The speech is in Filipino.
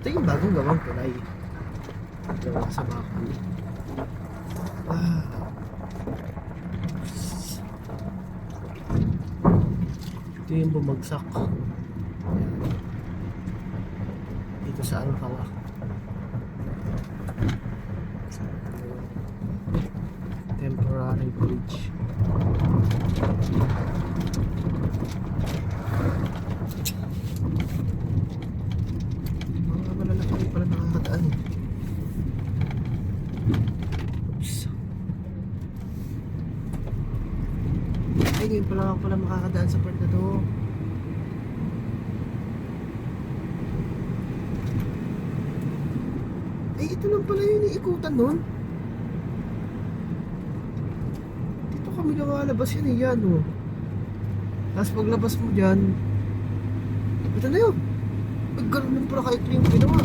Ito yung bagong gawang tulay. Gawa sa bakal. Ah. Ito yung bumagsak. Dito sa Alcala. Temporary bridge. Mga malalaki rin pala nakakataan. Oops. Ay, ngayon pala ako pala makakadaan sa part na to. Ay, ito lang pala yung iikutan nun. Dito kami nakalabas yan eh, yan oh. Tapos paglabas mo dyan, ito na yun. Ay, ganun pala kaikli yung ginawa.